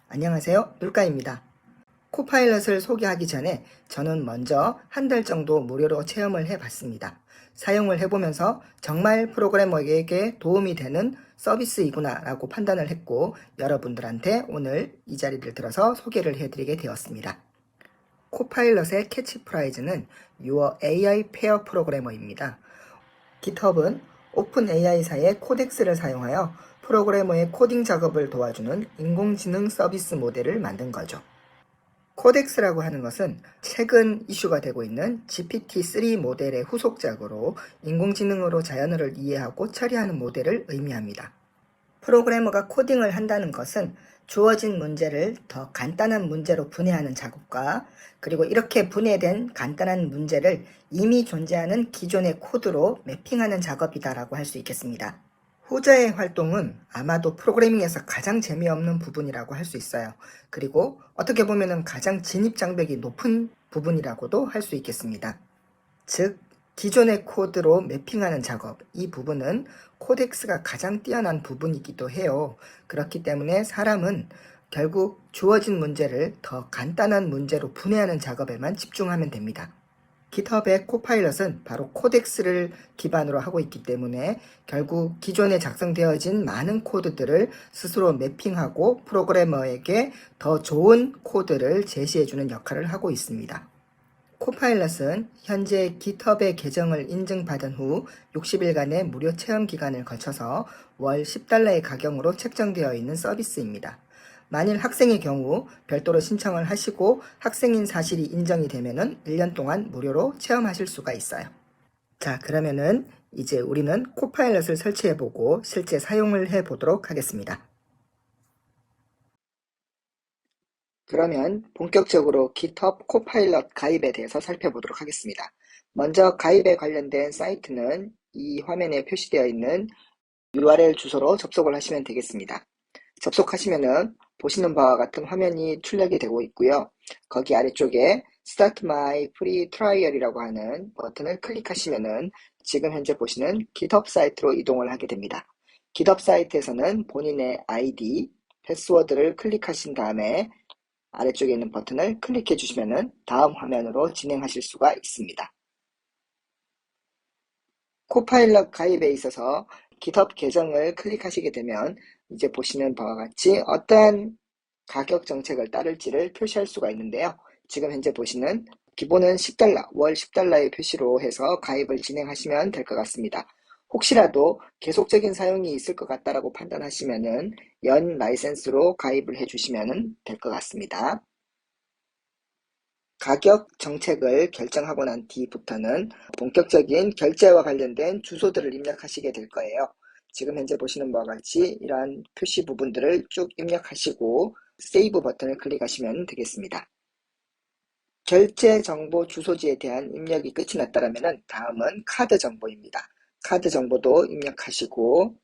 안녕하세요, 룰까입니다. 코파일럿을 소개하기 전에 저는 먼저 한 달 정도 무료로 체험을 해봤습니다. 사용을 해보면서 정말 프로그래머에게 도움이 되는 서비스이구나 라고 판단을 했고, 여러분들한테 오늘 이 자리를 들어서 소개를 해드리게 되었습니다. 코파일럿의 캐치프라이즈는 Your AI Pair 프로그래머입니다. GitHub은 오픈 AI사의 코덱스를 사용하여 프로그래머의 코딩 작업을 도와주는 인공지능 서비스 모델을 만든 거죠. 코덱스라고 하는 것은 최근 이슈가 되고 있는 GPT-3 모델의 후속작으로 인공지능으로 자연어를 이해하고 처리하는 모델을 의미합니다. 프로그래머가 코딩을 한다는 것은 주어진 문제를 더 간단한 문제로 분해하는 작업과 그리고 이렇게 분해된 간단한 문제를 이미 존재하는 기존의 코드로 매핑하는 작업이다라고 할 수 있겠습니다. 후자의 활동은 아마도 프로그래밍에서 가장 재미없는 부분이라고 할 수 있어요. 그리고 어떻게 보면 가장 진입장벽이 높은 부분이라고도 할 수 있겠습니다. 즉, 기존의 코드로 매핑하는 작업, 이 부분은 코덱스가 가장 뛰어난 부분이기도 해요. 그렇기 때문에 사람은 결국 주어진 문제를 더 간단한 문제로 분해하는 작업에만 집중하면 됩니다. GitHub의 코파일럿은 바로 코덱스를 기반으로 하고 있기 때문에 결국 기존에 작성되어진 많은 코드들을 스스로 매핑하고 프로그래머에게 더 좋은 코드를 제시해주는 역할을 하고 있습니다. 코파일럿은 현재 GitHub의 계정을 인증받은 후 60일간의 무료 체험 기간을 거쳐서 월 $10의 가격으로 책정되어 있는 서비스입니다. 만일 학생의 경우 별도로 신청을 하시고 학생인 사실이 인정이 되면은 1년 동안 무료로 체험하실 수가 있어요. 자, 그러면은 이제 우리는 코파일럿을 설치해보고 실제 사용을 해보도록 하겠습니다. 그러면 본격적으로 GitHub 코파일럿 가입에 대해서 살펴보도록 하겠습니다. 먼저 가입에 관련된 사이트는 이 화면에 표시되어 있는 URL 주소로 접속을 하시면 되겠습니다. 접속하시면은 보시는 바와 같은 화면이 출력이 되고 있고요. 거기 아래쪽에 Start My Free Trial이라고 하는 버튼을 클릭하시면은 지금 현재 보시는 GitHub 사이트로 이동을 하게 됩니다. GitHub 사이트에서는 본인의 아이디, 패스워드를 클릭하신 다음에 아래쪽에 있는 버튼을 클릭해 주시면은 다음 화면으로 진행하실 수가 있습니다. 코파일럿 가입에 있어서 GitHub 계정을 클릭하시게 되면 이제 보시는 바와 같이 어떠한 가격 정책을 따를지를 표시할 수가 있는데요. 지금 현재 보시는 기본은 $10, 월 $10의 표시로 해서 가입을 진행하시면 될 것 같습니다. 혹시라도 계속적인 사용이 있을 것 같다라고 판단하시면은 연 라이센스로 가입을 해주시면 될 것 같습니다. 가격 정책을 결정하고 난 뒤부터는 본격적인 결제와 관련된 주소들을 입력하시게 될 거예요. 지금 현재 보시는 바와 같이 이러한 표시 부분들을 쭉 입력하시고 세이브 버튼을 클릭하시면 되겠습니다. 결제 정보 주소지에 대한 입력이 끝이 났다면 다음은 카드 정보입니다. 카드 정보도 입력하시고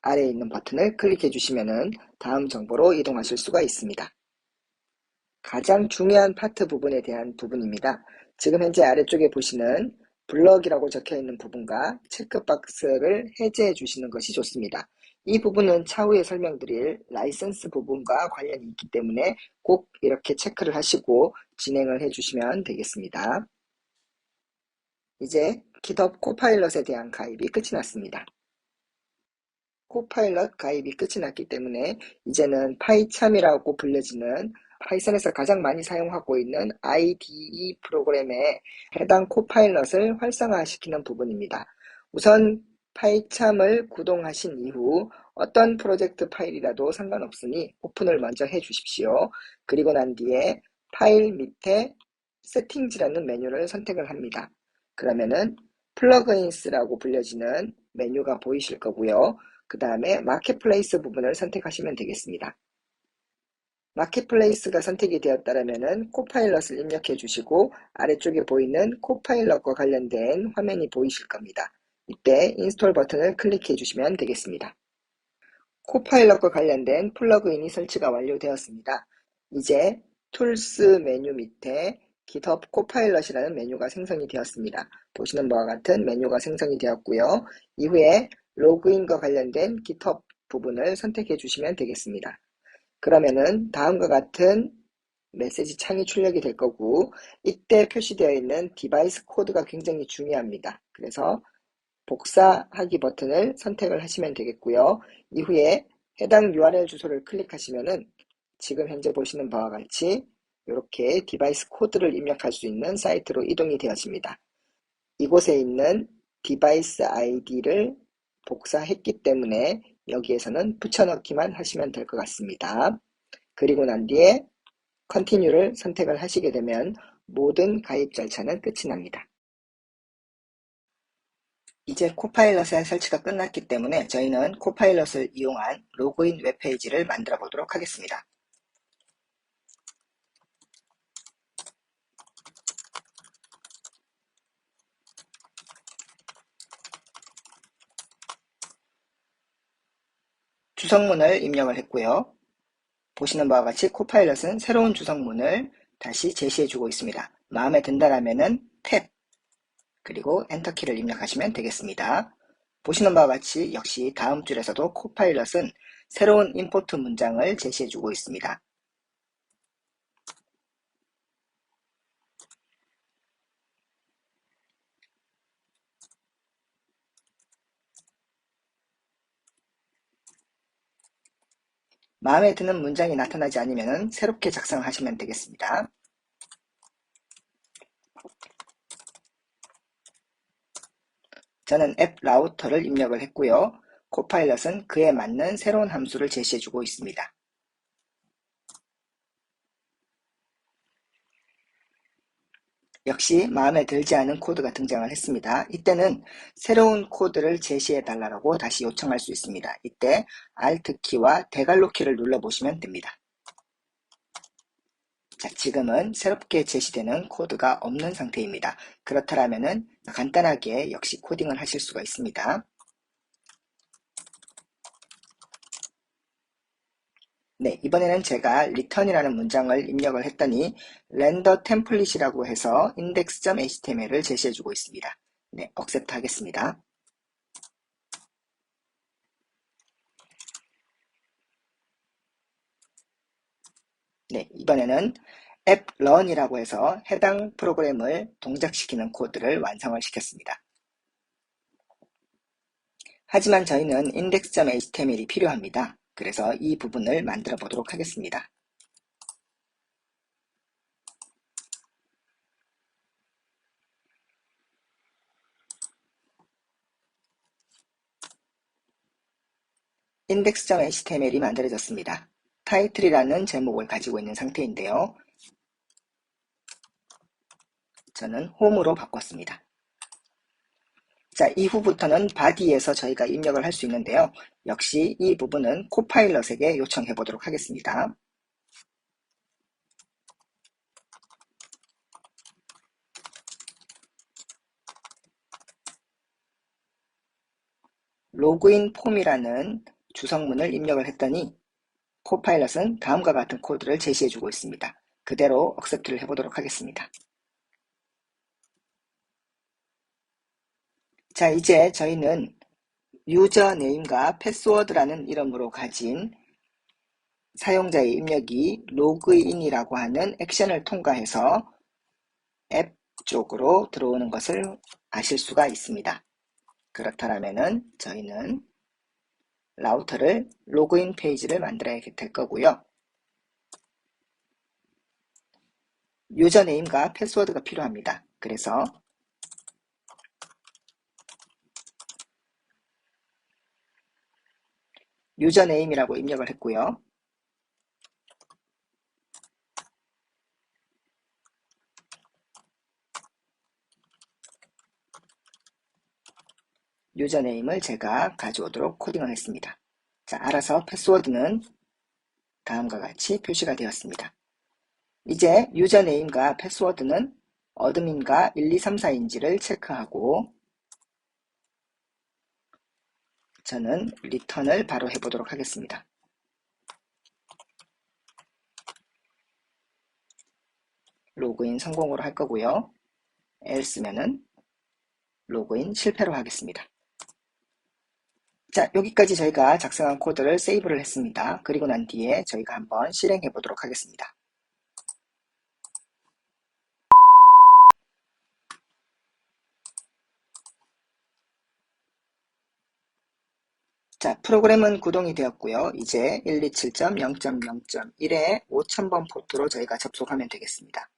아래에 있는 버튼을 클릭해 주시면 다음 정보로 이동하실 수가 있습니다. 가장 중요한 파트 부분에 대한 부분입니다. 지금 현재 아래쪽에 보시는 블럭이라고 적혀 있는 부분과 체크박스를 해제해 주시는 것이 좋습니다. 이 부분은 차후에 설명드릴 라이선스 부분과 관련이 있기 때문에 꼭 이렇게 체크를 하시고 진행을 해 주시면 되겠습니다. 이제 GitHub 코파일럿에 대한 가입이 끝이 났습니다. 코파일럿 가입이 끝이 났기 때문에 이제는 파이참이라고 불려지는 파이썬에서 가장 많이 사용하고 있는 IDE 프로그램에 해당 코파일럿을 활성화시키는 부분입니다. 우선 파이참을 구동하신 이후 어떤 프로젝트 파일이라도 상관없으니 오픈을 먼저 해 주십시오. 그리고 난 뒤에 파일 밑에 세팅즈라는 메뉴를 선택을 합니다. 그러면은 플러그인스라고 불려지는 메뉴가 보이실 거고요. 그 다음에 마켓플레이스 부분을 선택하시면 되겠습니다. 마켓플레이스가 선택이 되었다면 코파일럿을 입력해 주시고 아래쪽에 보이는 코파일럿과 관련된 화면이 보이실 겁니다. 이때 인스톨 버튼을 클릭해 주시면 되겠습니다. 코파일럿과 관련된 플러그인이 설치가 완료되었습니다. 이제 툴스 메뉴 밑에 GitHub 코파일럿이라는 메뉴가 생성이 되었습니다. 보시는 바와 같은 메뉴가 생성이 되었고요. 이후에 로그인과 관련된 GitHub 부분을 선택해 주시면 되겠습니다. 그러면은 다음과 같은 메시지 창이 출력이 될 거고, 이때 표시되어 있는 디바이스 코드가 굉장히 중요합니다. 그래서 복사하기 버튼을 선택을 하시면 되겠고요. 이후에 해당 URL 주소를 클릭하시면은 지금 현재 보시는 바와 같이 이렇게 디바이스 코드를 입력할 수 있는 사이트로 이동이 되어집니다. 이곳에 있는 디바이스 아이디를 복사했기 때문에 여기에서는 붙여넣기만 하시면 될 것 같습니다. 그리고 난 뒤에 Continue를 선택을 하시게 되면 모든 가입 절차는 끝이 납니다. 이제 코파일럿의 설치가 끝났기 때문에 저희는 코파일럿을 이용한 로그인 웹페이지를 만들어 보도록 하겠습니다. 주성문을 입력을 했고요. 보시는 바와 같이 코파일럿은 새로운 주성문을 다시 제시해주고 있습니다. 마음에 든다라면은 탭 그리고 엔터키를 입력하시면 되겠습니다. 보시는 바와 같이 역시 다음 줄에서도 코파일럿은 새로운 임포트 문장을 제시해주고 있습니다. 마음에 드는 문장이 나타나지 않으면 새롭게 작성하시면 되겠습니다. 저는 앱 라우터를 입력을 했고요. 코파일럿은 그에 맞는 새로운 함수를 제시해주고 있습니다. 역시 마음에 들지 않은 코드가 등장을 했습니다. 이때는 새로운 코드를 제시해달라고 다시 요청할 수 있습니다. 이때 Alt키와 대괄호키를 눌러보시면 됩니다. 자, 지금은 새롭게 제시되는 코드가 없는 상태입니다. 그렇다면 간단하게 역시 코딩을 하실 수가 있습니다. 네, 이번에는 제가 return이라는 문장을 입력을 했더니 render template이라고 해서 index.html을 제시해주고 있습니다. 네, accept 하겠습니다. 네, 이번에는 app run이라고 해서 해당 프로그램을 동작시키는 코드를 완성을 시켰습니다. 하지만 저희는 index.html이 필요합니다. 그래서 이 부분을 만들어 보도록 하겠습니다. index.html이 만들어졌습니다. title이라는 제목을 가지고 있는 상태인데요. 저는 홈으로 바꿨습니다. 자, 이후부터는 body에서 저희가 입력을 할 수 있는데요. 역시 이 부분은 코파일럿에게 요청해 보도록 하겠습니다. 로그인 폼이라는 주성문을 입력을 했더니 코파일럿은 다음과 같은 코드를 제시해주고 있습니다. 그대로 accept를 해보도록 하겠습니다. 자, 이제 저희는 유저네임과 패스워드라는 이름으로 가진 사용자의 입력이 로그인이라고 하는 액션을 통과해서 앱 쪽으로 들어오는 것을 아실 수가 있습니다. 그렇다면 저희는 라우터를 로그인 페이지를 만들어야 될 거고요. 유저네임과 패스워드가 필요합니다. 그래서 유저네임이라고 입력을 했고요. 유저네임을 제가 가져오도록 코딩을 했습니다. 자, 알아서 패스워드는 다음과 같이 표시가 되었습니다. 이제 유저네임과 패스워드는 어드민과 1, 2, 3, 4인지를 체크하고 저는 리턴을 바로 해보도록 하겠습니다. 로그인 성공으로 할 거고요. else면은 로그인 실패로 하겠습니다. 자, 여기까지 저희가 작성한 코드를 세이브를 했습니다. 그리고 난 뒤에 저희가 한번 실행해 보도록 하겠습니다. 자, 프로그램은 구동이 되었고요. 이제 127.0.0.1에 5000번 포트로 저희가 접속하면 되겠습니다.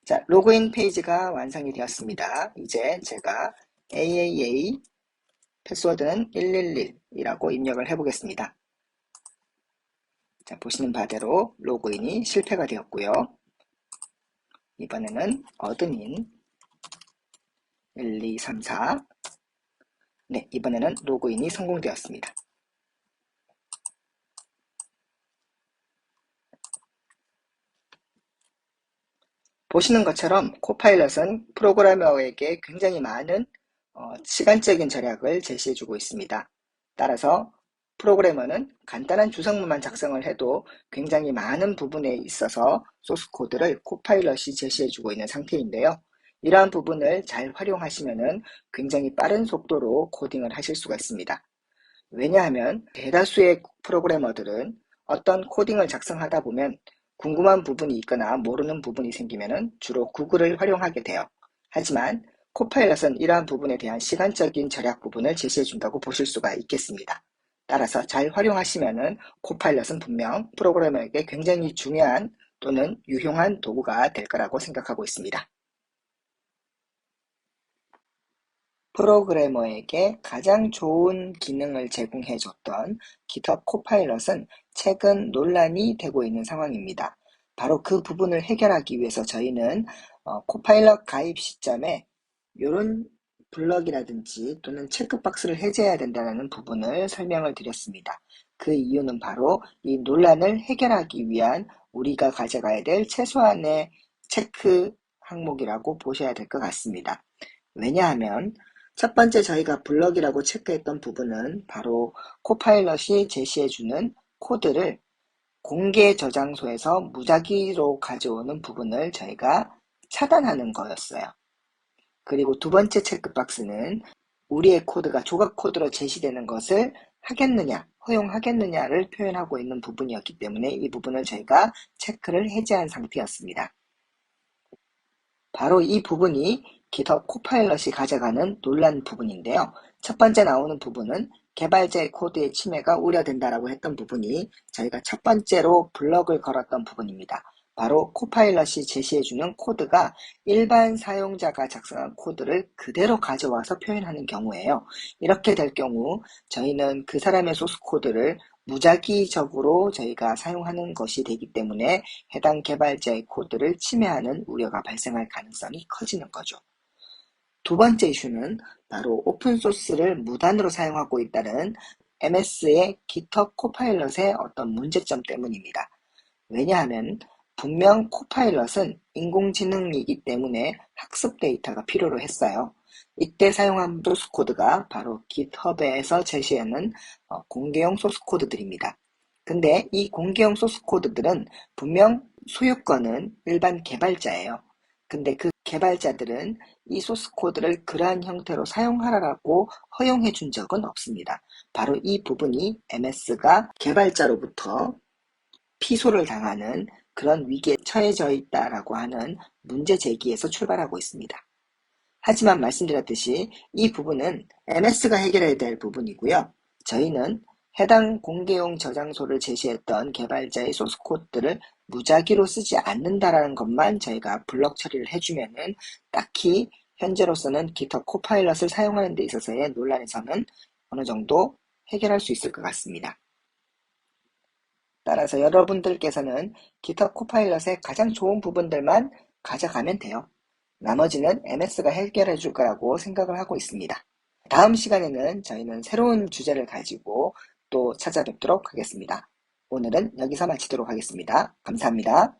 자, 로그인 페이지가 완성이 되었습니다. 이제 제가 AAA 패스워드는 111이라고 입력을 해보겠습니다. 자, 보시는 바대로 로그인이 실패가 되었고요. 이번에는 어드민 1234. 네, 이번에는 로그인이 성공되었습니다. 보시는 것처럼 코파일럿은 프로그래머에게 굉장히 많은 시간적인 절약을 제시해주고 있습니다. 따라서 프로그래머는 간단한 주성문만 작성을 해도 굉장히 많은 부분에 있어서 소스코드를 코파일럿이 제시해주고 있는 상태인데요. 이러한 부분을 잘 활용하시면 굉장히 빠른 속도로 코딩을 하실 수가 있습니다. 왜냐하면 대다수의 프로그래머들은 어떤 코딩을 작성하다 보면 궁금한 부분이 있거나 모르는 부분이 생기면 주로 구글을 활용하게 돼요. 하지만 코파일럿은 이러한 부분에 대한 시간적인 절약 부분을 제시해 준다고 보실 수가 있겠습니다. 따라서 잘 활용하시면 코파일럿은 분명 프로그래머에게 굉장히 중요한 또는 유용한 도구가 될 거라고 생각하고 있습니다. 프로그래머에게 가장 좋은 기능을 제공해줬던 GitHub 코파일럿은 최근 논란이 되고 있는 상황입니다. 바로 그 부분을 해결하기 위해서 저희는 코파일럿 가입 시점에 이런 블럭이라든지 또는 체크박스를 해제해야 된다는 부분을 설명을 드렸습니다. 그 이유는 바로 이 논란을 해결하기 위한 우리가 가져가야 될 최소한의 체크 항목이라고 보셔야 될 것 같습니다. 왜냐하면 첫 번째 저희가 블럭이라고 체크했던 부분은 바로 코파일럿이 제시해주는 코드를 공개 저장소에서 무작위로 가져오는 부분을 저희가 차단하는 거였어요. 그리고 두 번째 체크박스는 우리의 코드가 조각 코드로 제시되는 것을 하겠느냐, 허용하겠느냐를 표현하고 있는 부분이었기 때문에 이 부분을 저희가 체크를 해제한 상태였습니다. 바로 이 부분이 GitHub 코파일럿이 가져가는 논란 부분인데요. 첫 번째 나오는 부분은 개발자의 코드의 침해가 우려된다라고 했던 부분이 저희가 첫 번째로 블럭을 걸었던 부분입니다. 바로 코파일럿이 제시해주는 코드가 일반 사용자가 작성한 코드를 그대로 가져와서 표현하는 경우예요. 이렇게 될 경우 저희는 그 사람의 소스 코드를 무작위적으로 저희가 사용하는 것이 되기 때문에 해당 개발자의 코드를 침해하는 우려가 발생할 가능성이 커지는 거죠. 두 번째 이슈는 바로 오픈소스를 무단으로 사용하고 있다는 MS의 GitHub 코파일럿의 어떤 문제점 때문입니다. 왜냐하면 분명 코파일럿은 인공지능이기 때문에 학습 데이터가 필요로 했어요. 이때 사용한 소스코드가 바로 GitHub에서 제시하는 공개용 소스코드들입니다. 근데 이 공개용 소스코드들은 분명 소유권은 일반 개발자예요. 근데 그 개발자들은 이 소스코드를 그러한 형태로 사용하라고 허용해 준 적은 없습니다. 바로 이 부분이 MS가 개발자로부터 피소를 당하는 그런 위기에 처해져 있다라고 하는 문제 제기에서 출발하고 있습니다. 하지만 말씀드렸듯이 이 부분은 MS가 해결해야 될 부분이고요. 저희는 해당 공개용 저장소를 제시했던 개발자의 소스코드를 무작위로 쓰지 않는다라는 것만 저희가 블럭 처리를 해주면은 딱히 현재로서는 GitHub 코파일럿을 사용하는 데 있어서의 논란에서는 어느 정도 해결할 수 있을 것 같습니다. 따라서 여러분들께서는 GitHub 코파일럿의 가장 좋은 부분들만 가져가면 돼요. 나머지는 MS가 해결해 줄 거라고 생각을 하고 있습니다. 다음 시간에는 저희는 새로운 주제를 가지고 또 찾아뵙도록 하겠습니다. 오늘은 여기서 마치도록 하겠습니다. 감사합니다.